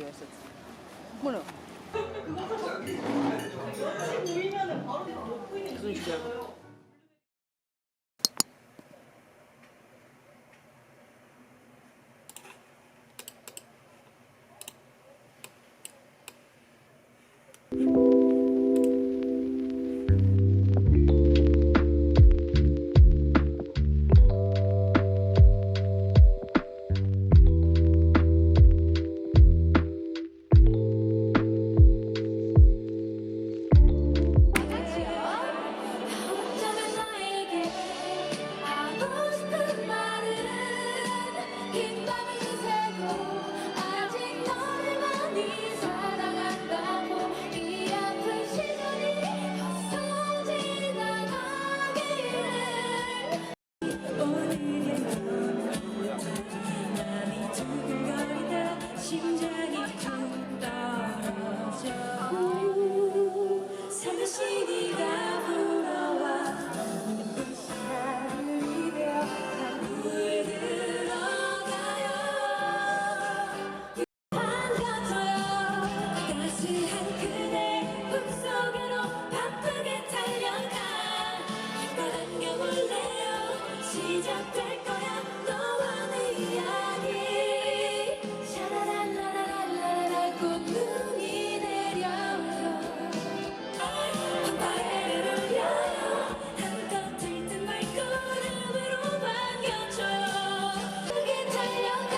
jetzt. Bueno. 보이면은 바로 먹고 있는 게 있어요. 시작될 거야 너와 내 이야기 샤라랄라라랄라라 꽃눈이 내려요 바다를 울려요 한껏 들뜬 발걸음으로 반겨줘요 크게 달려가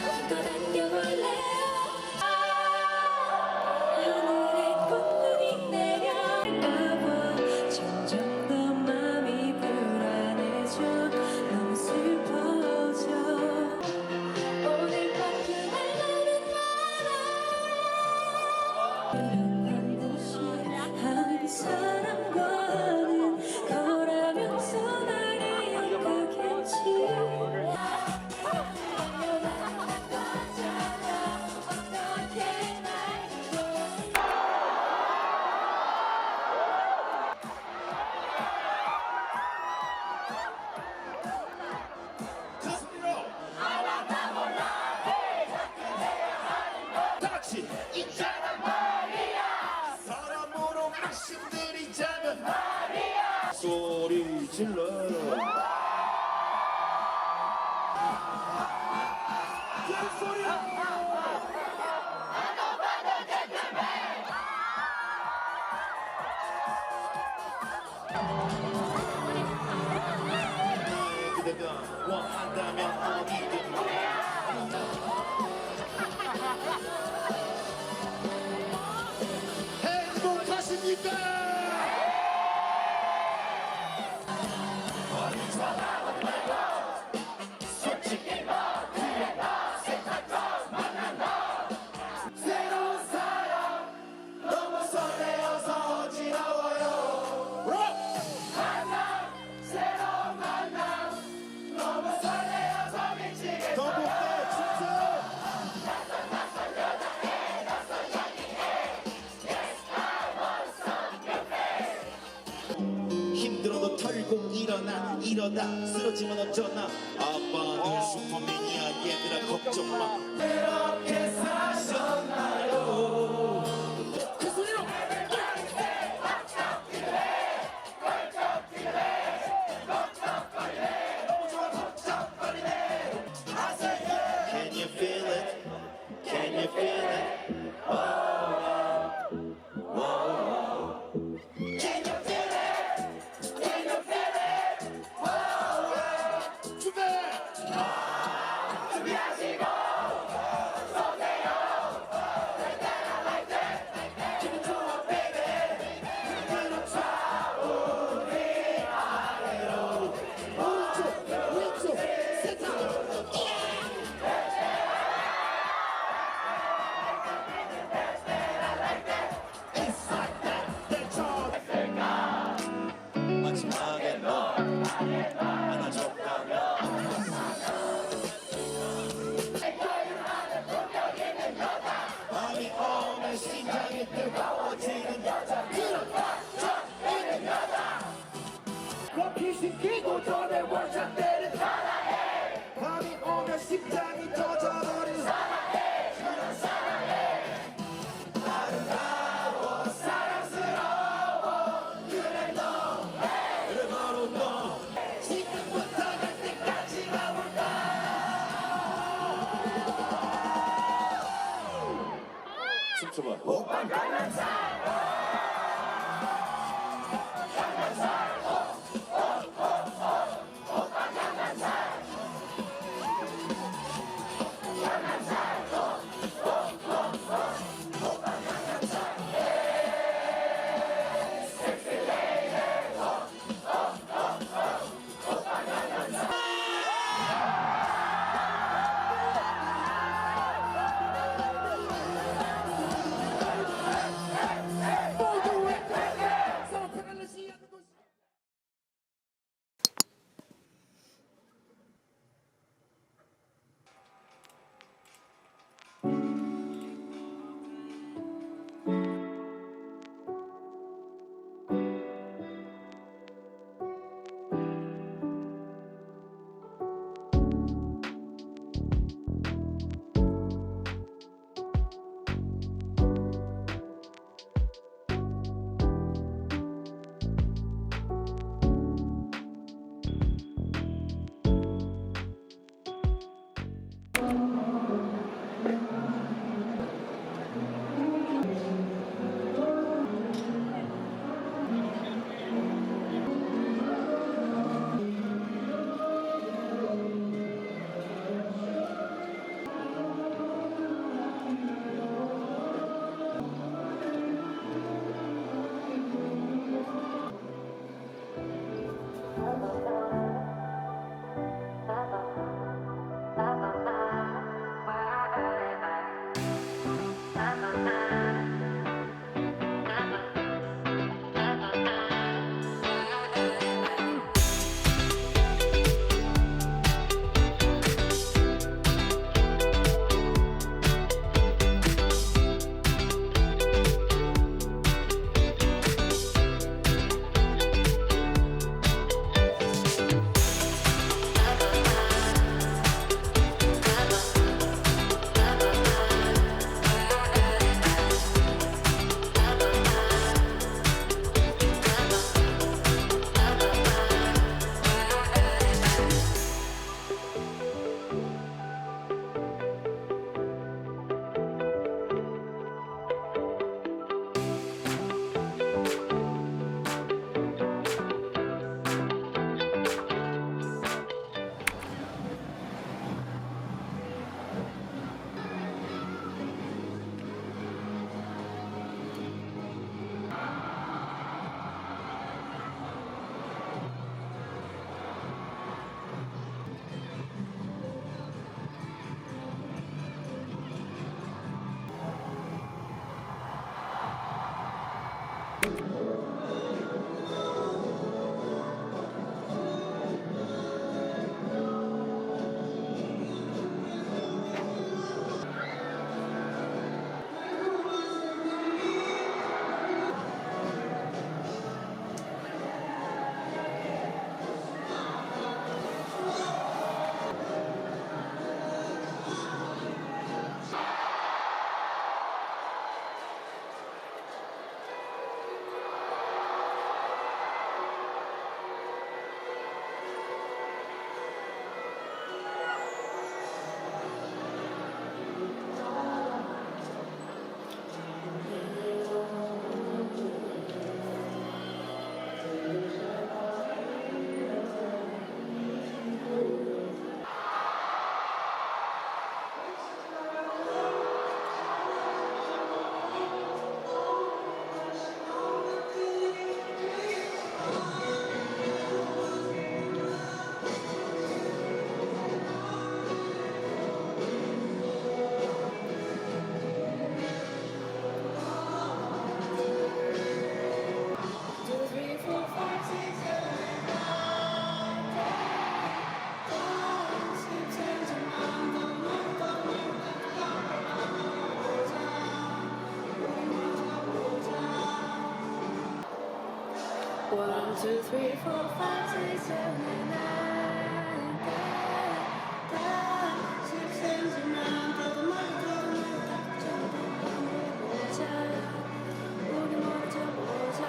힘껏 안겨볼래요 하늘에 꽃눈이 내려가 점점 더 맘이 불안해져 너무 슬퍼져 오늘 밤 그날 나는 나라 반드시 한 사람과는 거라면서 나를 이끌겠지 소리 질러 그대가 원한다면 어디든 행복하십니까? 새로운 사랑 너무 설레어서 어지러워요 만남 새로운 만남 너무 설레어서 미치겠어요 더 못해 진짜 낯선 여자애 낯선 향기에 Yes I want something 힘들어도 털고 일어나 이러다 쓰러지면 어쩌나 아빠는 슈퍼맨이야 얘들아 걱정 마 그렇게 사셨나요 그 소리로 Can you feel it? Can you feel it? Can you feel it? Can you feel it? 준비! 준비하시고 쏘세요 Like that I like that 기분 좋아 baby 그렇죠 우리 아래로 오른쪽 왼쪽 세상 It's like that that's all 마지막에 너 안아줬다면 밤이 오면 심장이 뜨거워지는 여자 그렇다 저 있는 여자 커피시키고 전에 원샷 때는 사랑해 밤이 오면 심장이 터져버리는 사랑해 그런 사랑 2, 3, 4, 5, 6, 7, 8, 9, 10, 10cm만 더도 멀리 보자. 우리 먼저 보자.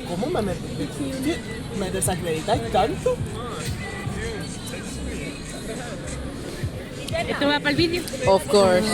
Come mi desacreditáis tanto? ¿Esto va para el vídeo? Of course.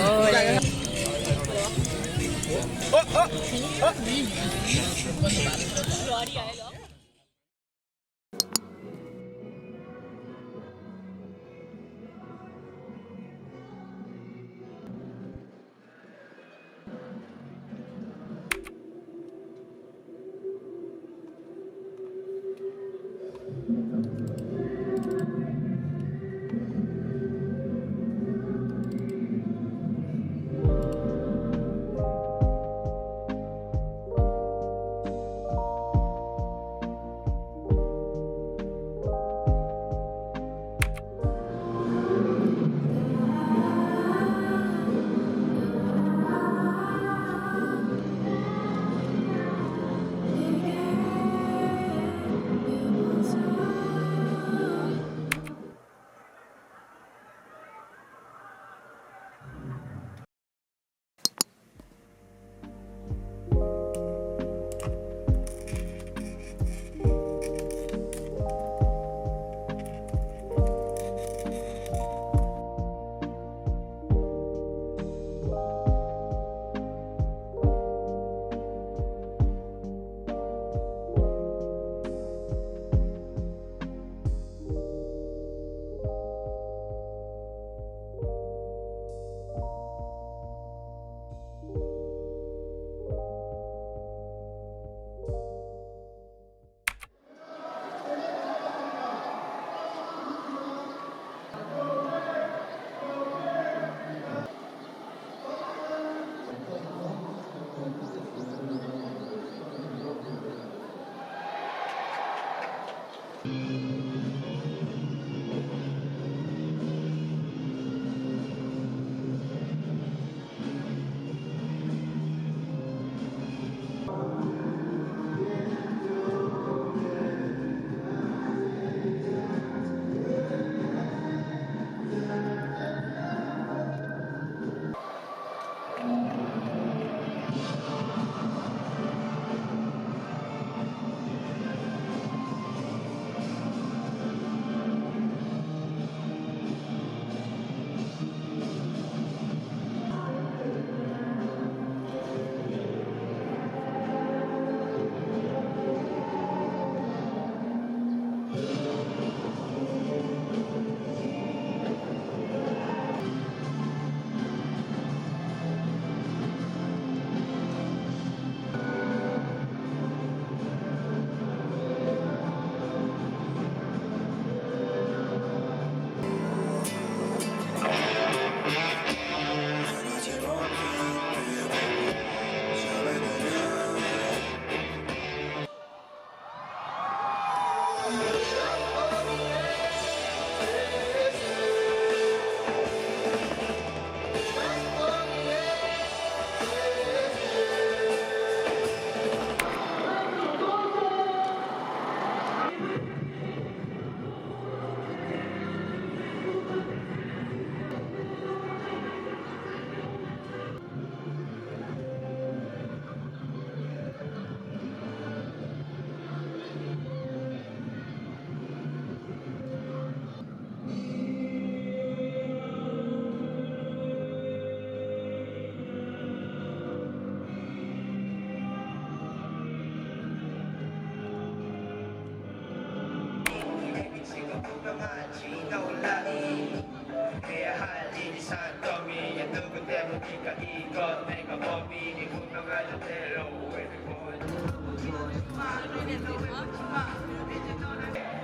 그러니까 이건 내가 범인이 분명한 대로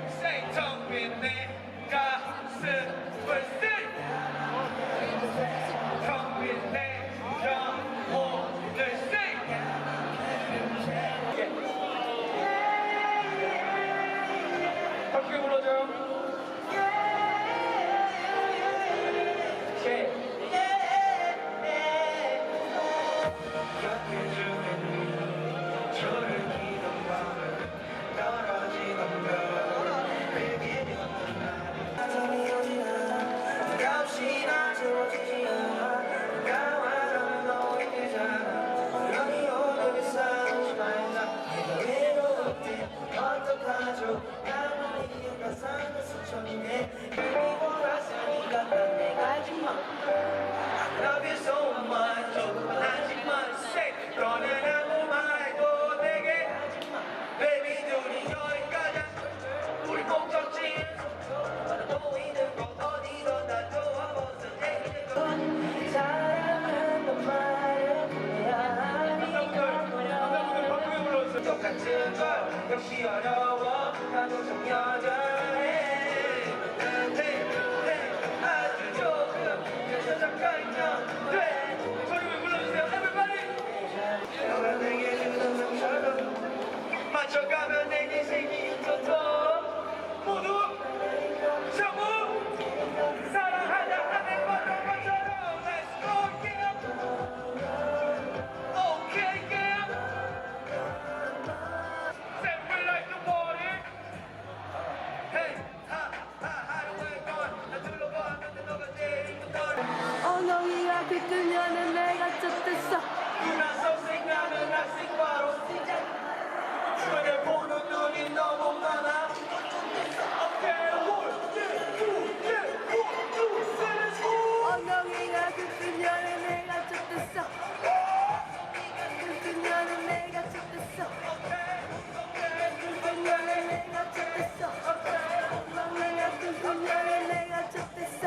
Say 텅빈 내 가슴을 쓸 텅빈 내 영혼을 쓸 함께 불러줘요. Love you so much. 하지만 say 너는 아무 말도 내게 Baby 둘이 여기까지 우리 목적지에 보이는 곳 어디든 다 좋아 벗어내 사랑한단 말을 똑같은 걸 역시 어려워 나도 좀 여전해 아주 조금 그저 잠깐이면 돼 소리 왜 불러주세요 everybody 너가 내게 주는 상처럼 맞춰가면 내게 생긴 것도 모두 전부 사랑하자 하는 것처럼 Let's go yeah Okay yeah Say we like the party Hey ha 하루에 건 둘러봤는데 너가 제일 이쁘더라 엉덩이가 긁으면은 내가 쫓겼어. 눈아서 생각은 학생 바로 시작 그대 보는 눈이 너무 많아 엉덩이가 긁으면은 내가 쫓겼어. 긁으면은 내가 쫓겼어. 긁으면은 내가 쫓겼어. 엉덩이가 긁으면은 내가 쫓겼어.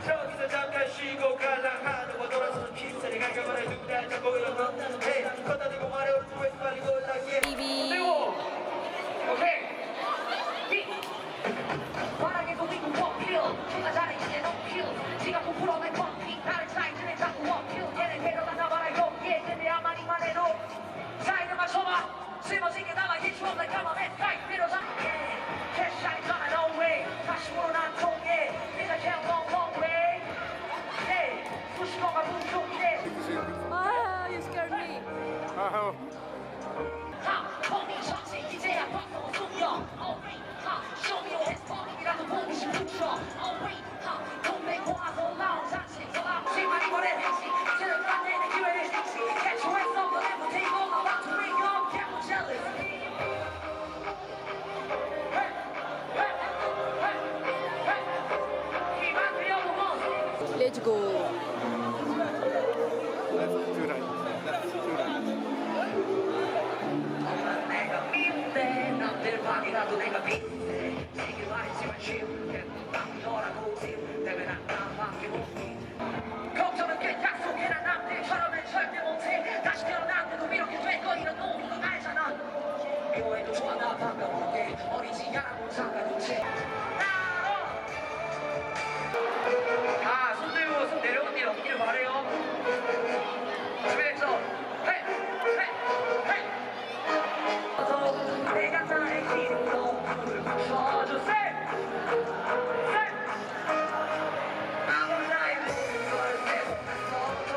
저기서 잠깐 쉬고 갈랑 하는 거 돌아서 키스를 가격을 누구나 잡고 일어나 Hey 걷다 대고 말해 오른쪽에서 빨리 골라게 그리고 오케이 바닥에 고기고 원필 아자리 이제 노필 지가 부풀어 내 펌핑 나를 차이즈는 자꾸 원필 얘네 데려가자 말아요 예 근데 아마리만 해도 사이드 맞춰봐 쓸모지게 나가 hitchhop like I'm a man 가이 밀어자 캐시아이 gonna no way 다시 물은 안 통해 네가 can't long long way hey 수식어가 부족해 Ah, you scared me. 하 거미 정치 이제야 바꿔 숙여 Oh wait 하 show me your hands 뻥이라도 보기 싶죠 Oh wait 하 동네 고아서 나온 장치 지만 이번엔 행시 이제는 딴내는 기회를 행시 Catch your ass on the level table about to ring up careful jealous Hey hey hey hey 이만 들려보고 Let's go. 내가 미운데 남들 방이라도 내가 비운데 지금 말했지만 쉬운데 딱 너라고 지운데 난 나밖에 못해 걱정은 꽤 약속해 난 남들처럼은 절대 못해 다시 태어났는데도 이렇게 될 거 이런 놈이 알잖아 묘해도 좋아 나 반가울게 어리지 않아도 상관없지 손 들고 손 내려온 일 없기를 바래요 준비했죠? 헤이 헤이 헤이 내가 나의 기름도 불을 붙여주세 아무리 나의 모든 걸 세워놨어도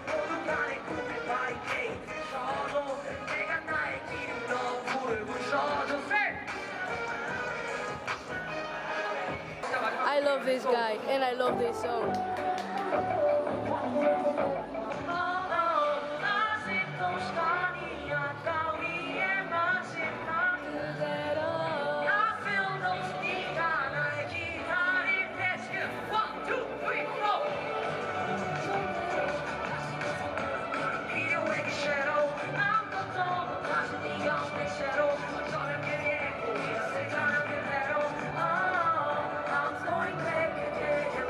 모두 간의 꿈을 바리케이트 쳐도 내가 나의 기름도 불을 붙여주세 I love this guy and I love this song. 아직도 시간이 아까위에 마지막 그대로 I feel those 네가 날 기다릴 때 지금 1, 2, 3, 4 필요해 shadow 아무것도 못하신 네가 없는 채로 어쩌면 그의 꿈이었을까 난 그대로 I'm going back again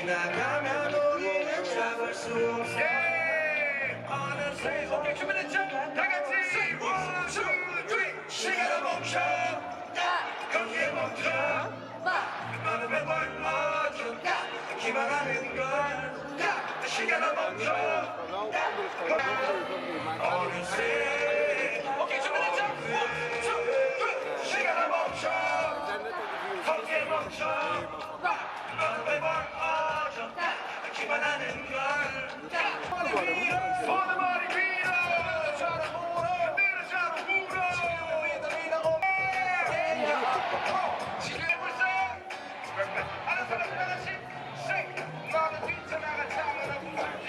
지나가면 우리는 잡을 수 없어 어느새 오케이 준비됐죠? 다같이 One, two, three 시간을 멈춰 거기에 멈춰 너는 매번 멈춰 기만하는 걸 시간을 멈춰 어느새 오케이 준비됐죠? One, two, three 시간을 멈춰 거기에 멈춰 너는 매번 멈춰 기만하는 걸 손을 머리 위로 저를 물어 늘어져로 물어 지금 해볼세 하는 사람 하나씩 너는 뒤쳐나가 차가라고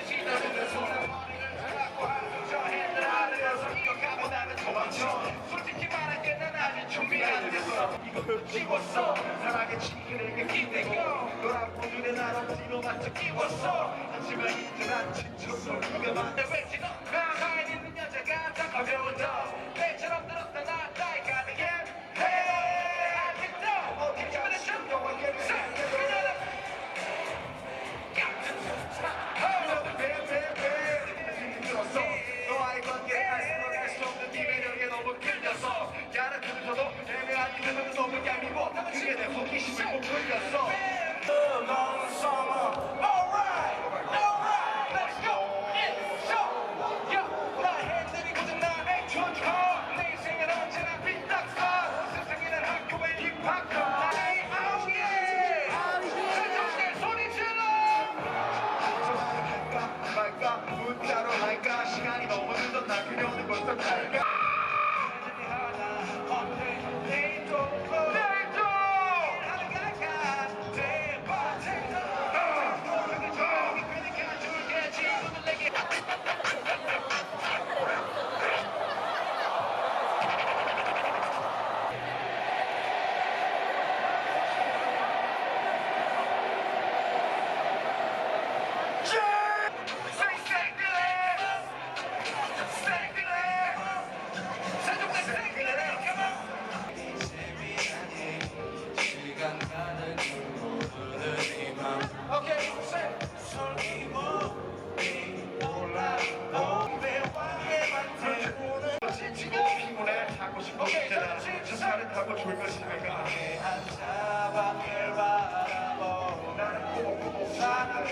시도는 손에 머리를 잡고 하는 저 핸들 하늘에서 이거 가고 나는 도망쳐 솔직히 말할게 난 아직 준비 안 됐어 이거 찍었어 사랑의 친구에게 기대고 너랑 보는데 나랑 뒤로 맞춰 끼웠어 하지만 이제 난 지쳤어 누가 만나 왠지 너 가만히 있는 여자가 더 가벼운 너 내처럼 들었다 나 나이 가는 게 아직도 어떻게 준비됐죠? 그녀는 너와의 관계를 알 수 없는 네 매력에 너무 끌렸어 야를 들으셔도 애매한 이들은 너무 얄미워 그게 내 호기심을 못 끌렸어 long summer alright alright let's go it's show yeah 나 핸들이 고장 나 액션 내 인생은 언제나 삐딱선 세상에는 학교의 힙합과 나의 oh yeah 세상에 소리 질러 할까 말까 문자로 할까 시간이 너무 늦어 나 그녀는 벌써 갈까 타고 졸며 시내가 한 사방을 바라보 나는 꼬박꼬박 사는